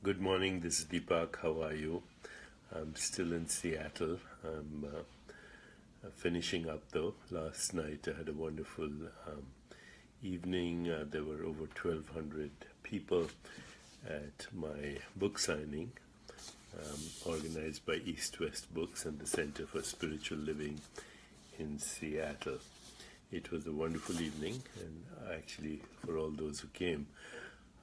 Good morning, this is Deepak. How are you? I'm still in Seattle. I'm finishing up though. Last night I had a wonderful evening. There were over 1,200 people at my book signing, organized by East West Books and the Center for Spiritual Living in Seattle. It was a wonderful evening, and actually, for all those who came,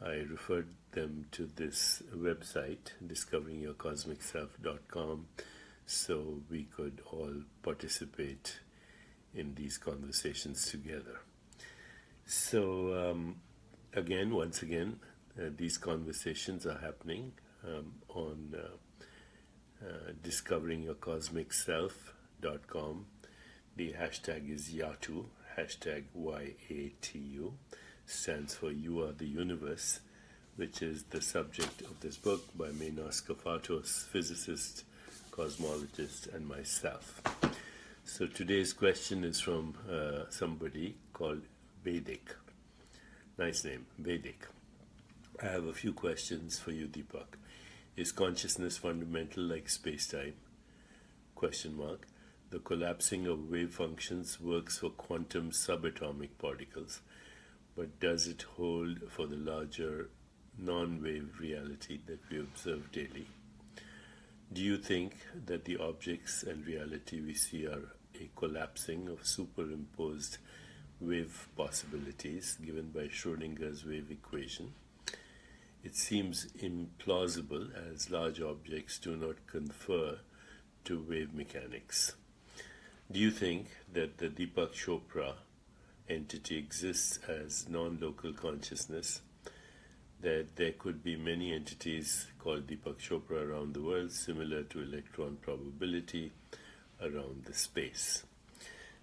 I referred them to this website, discoveringyourcosmicself.com, so we could all participate in these conversations together. So, once again, these conversations are happening on discoveringyourcosmicself.com. The hashtag is YATU, hashtag YATU. Stands for You Are the Universe, which is the subject of this book by Menos Kafatos, physicist, cosmologist, and myself. So today's question is from somebody called Vedic. Nice name, Vedic. I have a few questions for you, Deepak. Is consciousness fundamental like space-time? Question mark. The collapsing of wave functions works for quantum subatomic particles, but does it hold for the larger non-wave reality that we observe daily? Do you think that the objects and reality we see are a collapsing of superimposed wave possibilities given by Schrodinger's wave equation? It seems implausible as large objects do not confer to wave mechanics. Do you think that the Deepak Chopra entity exists as non-local consciousness, that there could be many entities called Deepak Chopra around the world, similar to electron probability around the space?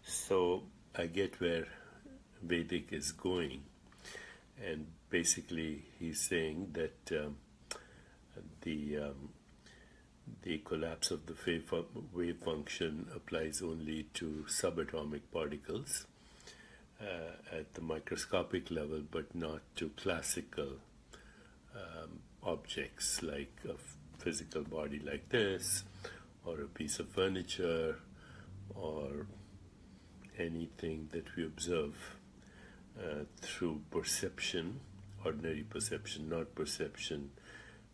So I get where Vedic is going, and basically he's saying that the collapse of the wave function applies only to subatomic particles at the microscopic level, but not to classical objects like a physical body like this, or a piece of furniture, or anything that we observe through perception, ordinary perception, not perception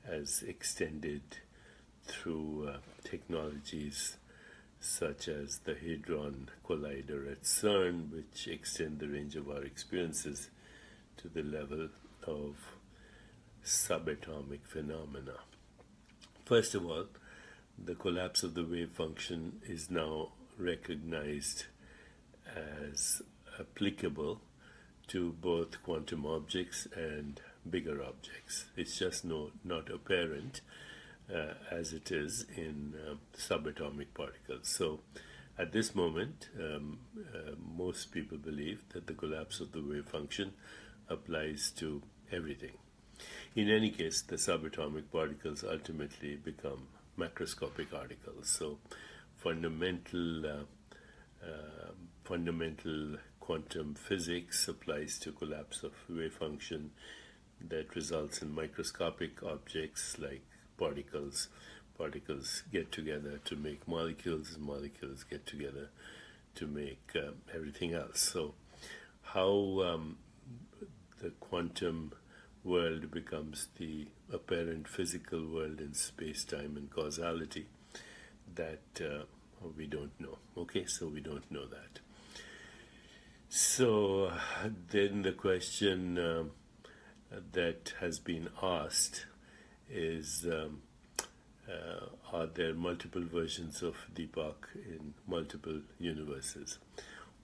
as extended through technologies such as the Hadron Collider at CERN, which extend the range of our experiences to the level of subatomic phenomena. First of all, the collapse of the wave function is now recognized as applicable to both quantum objects and bigger objects. It's just not apparent as it is in subatomic particles. So at this moment, most people believe that the collapse of the wave function applies to everything. In any case, the subatomic particles ultimately become macroscopic particles. So fundamental quantum physics applies to collapse of wave function that results in microscopic objects like particles. Particles get together to make molecules, and molecules get together to make everything else. So how the quantum world becomes the apparent physical world in space-time and causality, that we don't know. Okay, so we don't know that. So then the question that has been asked is, are there multiple versions of Deepak in multiple universes?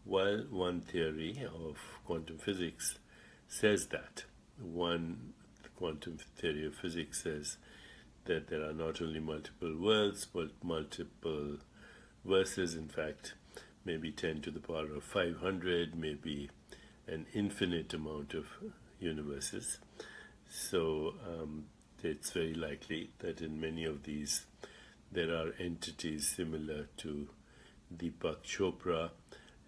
Well, one theory of quantum physics says that. One quantum theory of physics says that there are not only multiple worlds, but multiple verses. In fact, maybe 10 to the power of 500, maybe an infinite amount of universes. So it's very likely that in many of these there are entities similar to Deepak Chopra,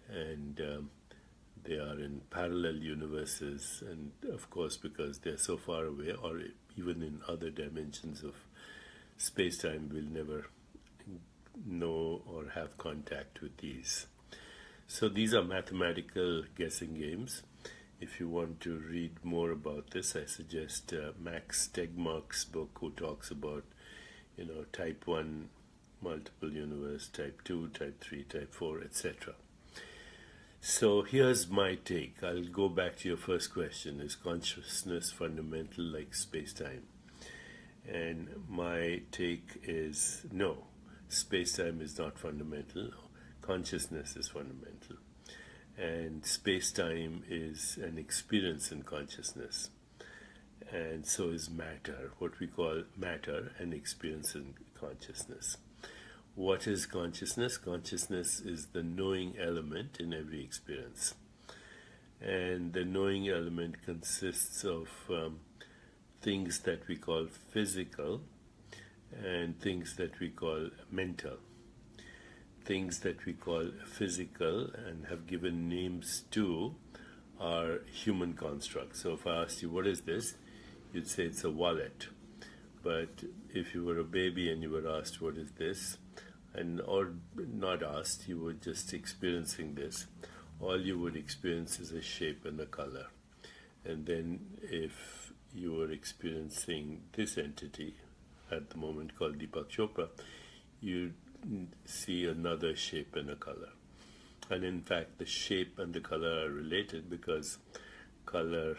and they are in parallel universes, and of course because they're so far away, or even in other dimensions of space-time, we'll never know or have contact with these. So these are mathematical guessing games. If you want to read more about this, I suggest Max Tegmark's book, who talks about, type 1 multiple universe, type 2, type 3, type 4, etc. So here's my take. I'll go back to your first question. Is consciousness fundamental like space-time? And my take is no. Space-time is not fundamental. Consciousness is fundamental. And space-time is an experience in consciousness. And so is matter, what we call matter, an experience in consciousness. What is consciousness? Consciousness is the knowing element in every experience. And the knowing element consists of things that we call physical and things that we call mental. Things that we call physical and have given names to are human constructs. So if I asked you, what is this? You'd say it's a wallet. But if you were a baby and you were asked, what is this? Or not asked, you were just experiencing this. All you would experience is a shape and a color. And then if you were experiencing this entity at the moment called Deepak Chopra, you'd see another shape and a color. And in fact, the shape and the color are related because color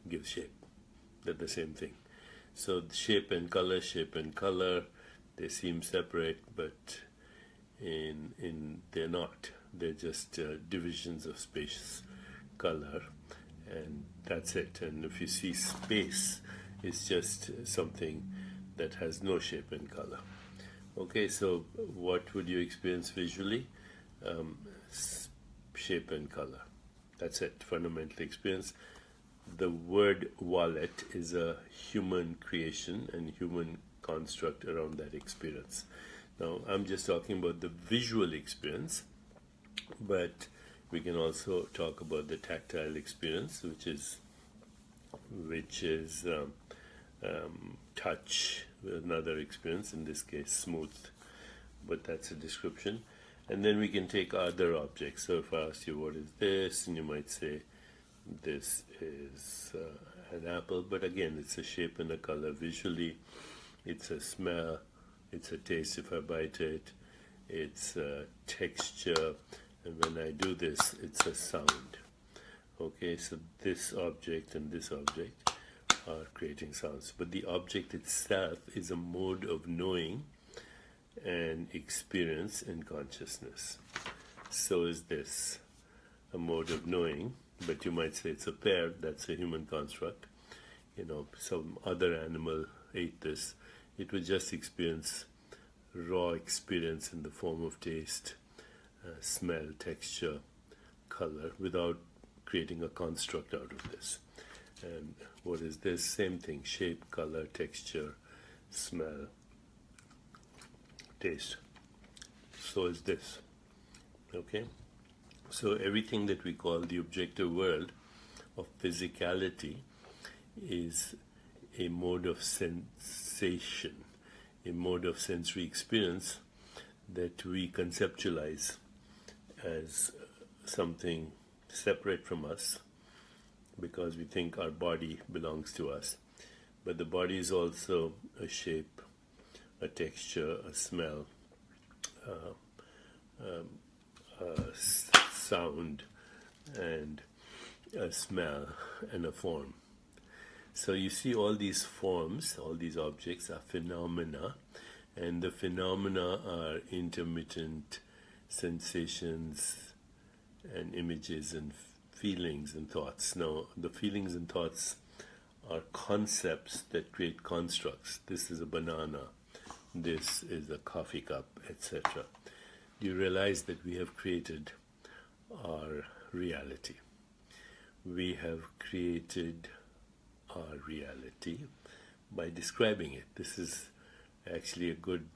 gives shape. They're the same thing. So shape and color, they seem separate, but they're not. They're just divisions of space, color, and that's it. And if you see space, it's just something that has no shape and color. Okay, so what would you experience visually? Shape and color. That's it, fundamental experience. The word wallet is a human creation and human construct around that experience. Now, I'm just talking about the visual experience, but we can also talk about the tactile experience, which is touch, another experience, in this case smooth, but that's a description. And then we can take other objects. So if I ask you, what is this? And you might say, this is an apple, but again, it's a shape and a color. Visually, it's a smell, it's a taste if I bite it, it's a texture, and when I do this, it's a sound. Okay, so this object and this object are creating sounds, but the object itself is a mode of knowing and experience in consciousness. So is this a mode of knowing, but you might say it's a pear. That's a human construct. Some other animal ate this, it would just experience raw experience in the form of taste, smell, texture, color, without creating a construct out of this. And what is this? Same thing, shape, color, texture, smell, taste. So is this. Okay? So everything that we call the objective world of physicality is a mode of sensation, a mode of sensory experience that we conceptualize as something separate from us because we think our body belongs to us. But the body is also a shape, a texture, a smell, a sound, and a smell, and a form. So you see all these forms, all these objects are phenomena, and the phenomena are intermittent sensations and images and feelings and thoughts. Now, the feelings and thoughts are concepts that create constructs. This is a banana, this is a coffee cup, etc. Do you realize that we have created our reality? We have created our reality by describing it. This is actually a good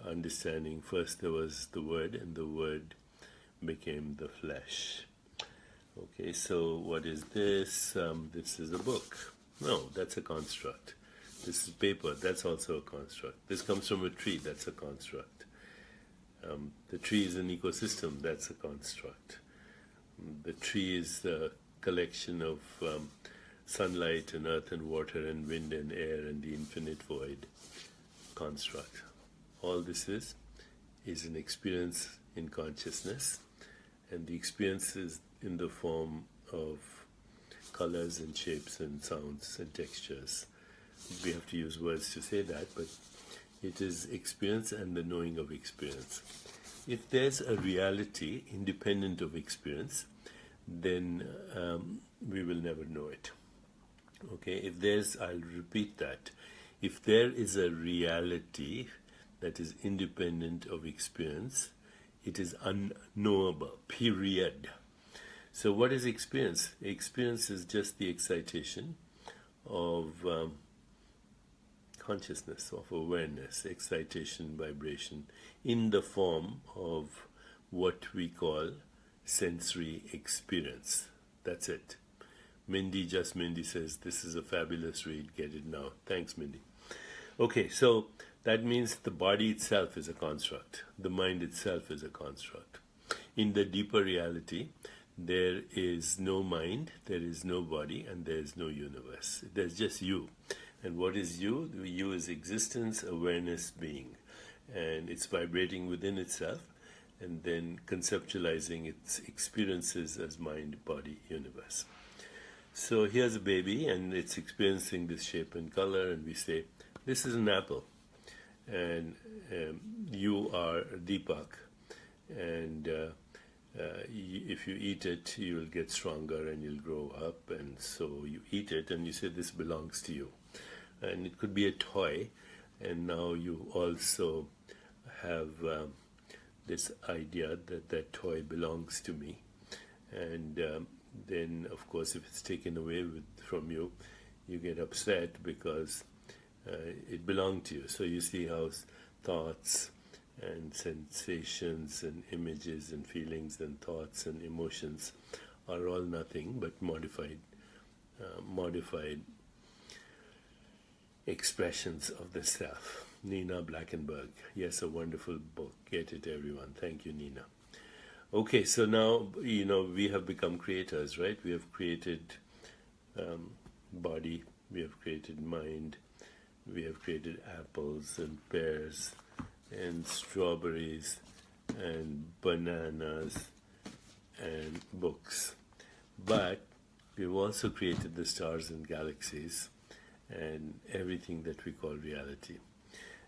understanding. First there was the Word, and the Word became the flesh. Okay, so what is this? This is a book. No, that's a construct. This is paper, that's also a construct. This comes from a tree, that's a construct. The tree is an ecosystem, that's a construct. The tree is a collection of sunlight and earth and water and wind and air and the infinite void, construct. All this is an experience in consciousness, and the experience is in the form of colors and shapes and sounds and textures. We have to use words to say that, but it is experience and the knowing of experience. If there's a reality independent of experience, then we will never know it. Okay, if there's, I'll repeat that, if there is a reality that is independent of experience, it is unknowable, period. So what is experience? Experience is just the excitation of consciousness, of awareness, excitation, vibration, in the form of what we call sensory experience. That's it. Mindy says, this is a fabulous read, get it now. Thanks, Mindy. Okay, so that means the body itself is a construct. The mind itself is a construct. In the deeper reality, there is no mind, there is no body, and there is no universe. There's just you. And what is you? The you is existence, awareness, being. And it's vibrating within itself and then conceptualizing its experiences as mind, body, universe. So here's a baby and it's experiencing this shape and color, and we say, this is an apple. And you are Deepak. And if you eat it, you'll get stronger and you'll grow up. And so you eat it and you say, this belongs to you. And it could be a toy. And now you also have this idea that that toy belongs to me. And then, of course, if it's taken away from you, you get upset because it belonged to you. So you see how thoughts and sensations and images and feelings and thoughts and emotions are all nothing but modified expressions of the self. Nina Blackenberg. Yes, a wonderful book. Get it, everyone. Thank you, Nina. Okay, so now, we have become creators, right? We have created body, we have created mind, we have created apples and pears and strawberries and bananas and books. But we've also created the stars and galaxies and everything that we call reality.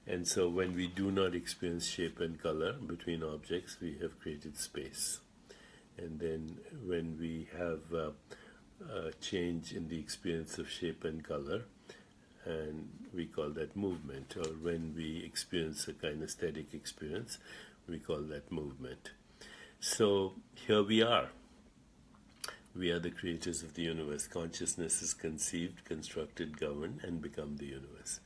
And so when we do not experience shape and color between objects, we have created space. And then when we have a change in the experience of shape and color, and we call that movement, or when we experience a kinesthetic experience, we call that movement. So here we are. We are the creators of the universe. Consciousness is conceived, constructed, governed, and become the universe.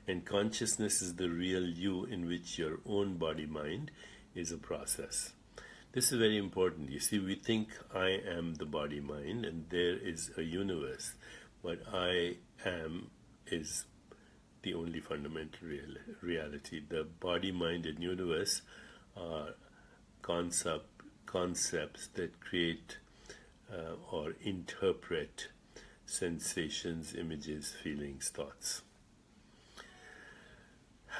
And consciousness is the real you in which your own body-mind is a process. This is very important. You see, we think I am the body-mind and there is a universe. What I am is the only fundamental reality. The body-mind and universe are concepts that create or interpret sensations, images, feelings, thoughts.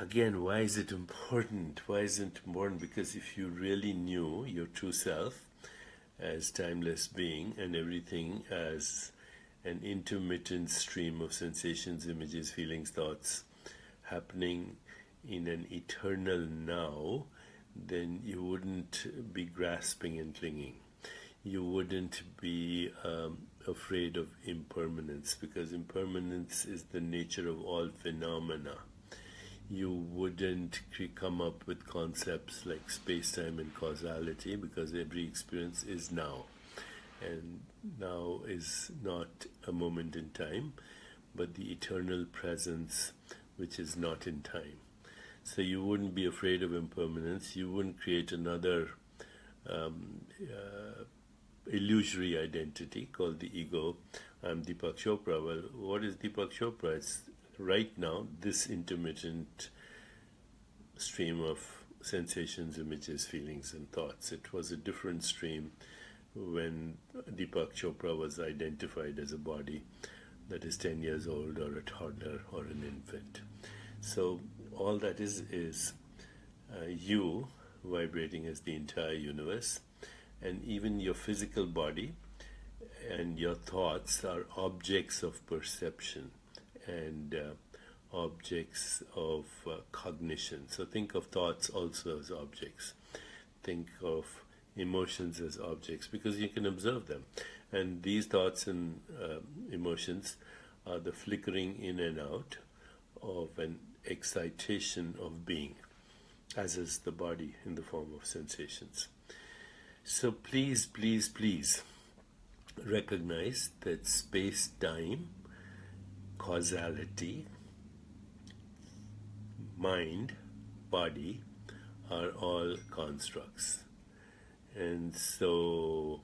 Again, why is it important? Why is it important? Because if you really knew your true self as timeless being and everything as an intermittent stream of sensations, images, feelings, thoughts happening in an eternal now, then you wouldn't be grasping and clinging. You wouldn't be afraid of impermanence, because impermanence is the nature of all phenomena. You wouldn't come up with concepts like space-time and causality, because every experience is now. And now is not a moment in time, but the eternal presence which is not in time. So you wouldn't be afraid of impermanence. You wouldn't create another illusory identity called the ego, I'm Deepak Chopra. Well, what is Deepak Chopra? It's right now this intermittent stream of sensations, images, feelings, and thoughts. It was a different stream when Deepak Chopra was identified as a body that is 10 years old, or a toddler, or an infant. So all that is you vibrating as the entire universe, and even your physical body and your thoughts are objects of perception and objects of cognition. So think of thoughts also as objects. Think of emotions as objects, because you can observe them. And these thoughts and emotions are the flickering in and out of an excitation of being, as is the body in the form of sensations. So please, please, please recognize that space-time, causality, mind, body are all constructs. And so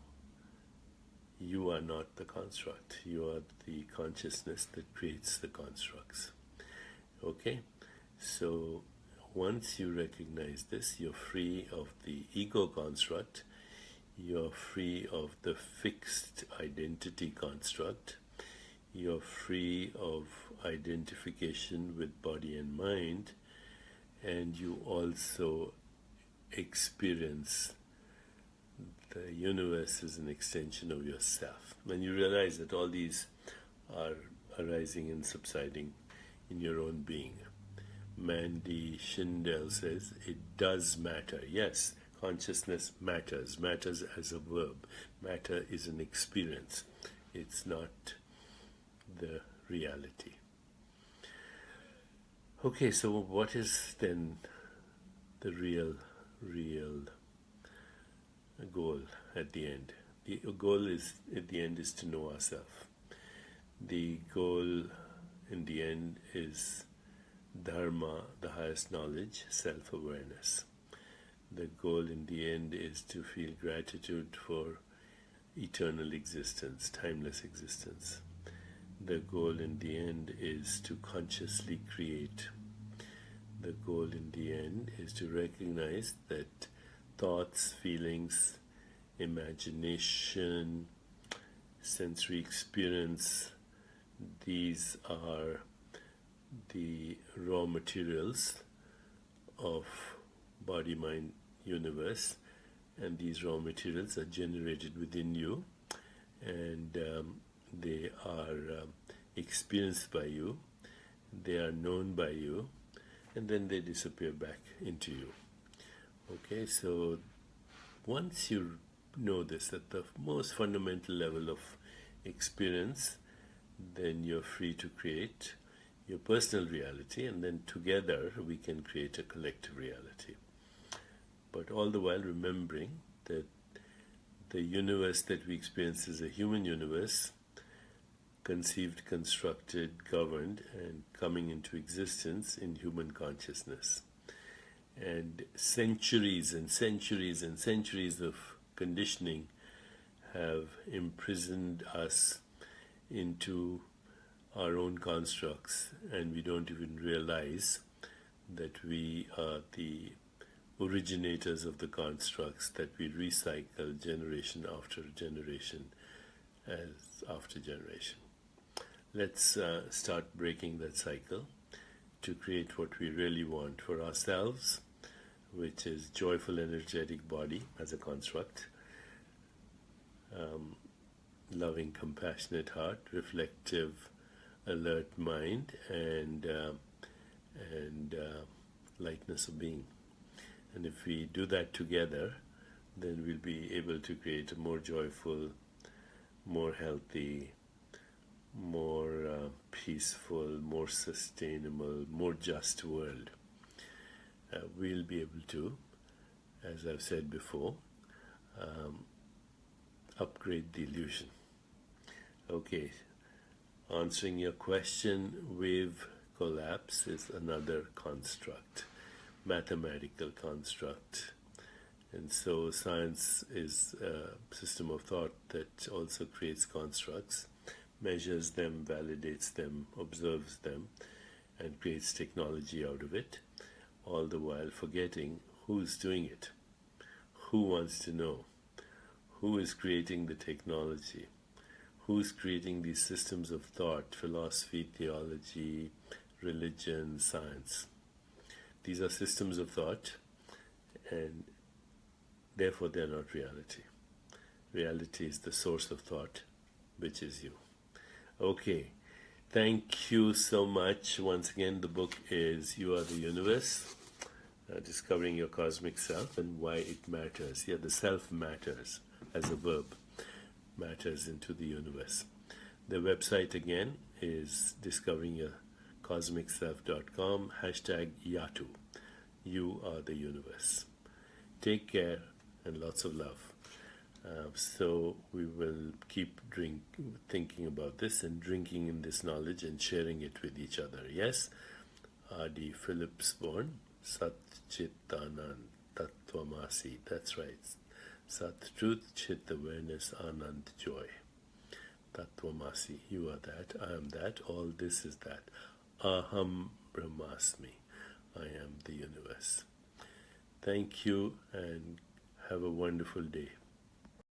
you are not the construct. You are the consciousness that creates the constructs. Okay? So once you recognize this, you're free of the ego construct, you're free of the fixed identity construct, you're free of identification with body and mind, and you also experience the universe as an extension of yourself. When you realize that all these are arising and subsiding in your own being. Mandy Schindel says, it does matter. Yes, consciousness matters as a verb. Matter is an experience. It's not the reality. Okay, so what is then the real goal at the end? The goal is at the end is to know ourselves. The goal in the end is Dharma, the highest knowledge, self-awareness. The goal in the end is to feel gratitude for eternal existence, timeless existence. The goal in the end is to consciously create. The goal in the end is to recognize that thoughts, feelings, imagination, sensory experience, these are the raw materials of body, mind, universe, and these raw materials are generated within you, and they are experienced by you, they are known by you, and then they disappear back into you. Okay, so once you know this at the most fundamental level of experience, then you're free to create your personal reality, and then together we can create a collective reality. But all the while remembering that the universe that we experience is a human universe, conceived, constructed, governed, and coming into existence in human consciousness. And centuries and centuries and centuries of conditioning have imprisoned us into our own constructs, and we don't even realize that we are the originators of the constructs that we recycle generation after generation as after generation. Let's start breaking that cycle to create what we really want for ourselves, which is joyful, energetic body as a construct, loving, compassionate heart, reflective, alert mind, and lightness of being. And if we do that together, then we'll be able to create a more joyful, more healthy, more peaceful, more sustainable, more just world. We'll be able to, as I've said before, upgrade the illusion. Okay, answering your question, wave collapse is another construct, mathematical construct. And so science is a system of thought that also creates constructs. measures them, validates them, observes them, and creates technology out of it, all the while forgetting who's doing it, who wants to know, who is creating the technology, who's creating these systems of thought, philosophy, theology, religion, science. These are systems of thought, and therefore they're not reality. Reality is the source of thought, which is you. Okay, thank you so much. Once again, the book is You Are the Universe, Discovering Your Cosmic Self and Why It Matters. Yeah, the self matters as a verb, matters into the universe. The website again is discoveringyourcosmicself.com, #YATU. You are the universe. Take care and lots of love. So we will keep thinking about this and drinking in this knowledge and sharing it with each other. Yes? Adi Phillips born, Sat Chit Anand Tattvamasi. That's right. Sat Truth, Chit Awareness, Anand Joy. Tattvamasi. You are that, I am that, all this is that. Aham Brahmasmi. I am the universe. Thank you and have a wonderful day.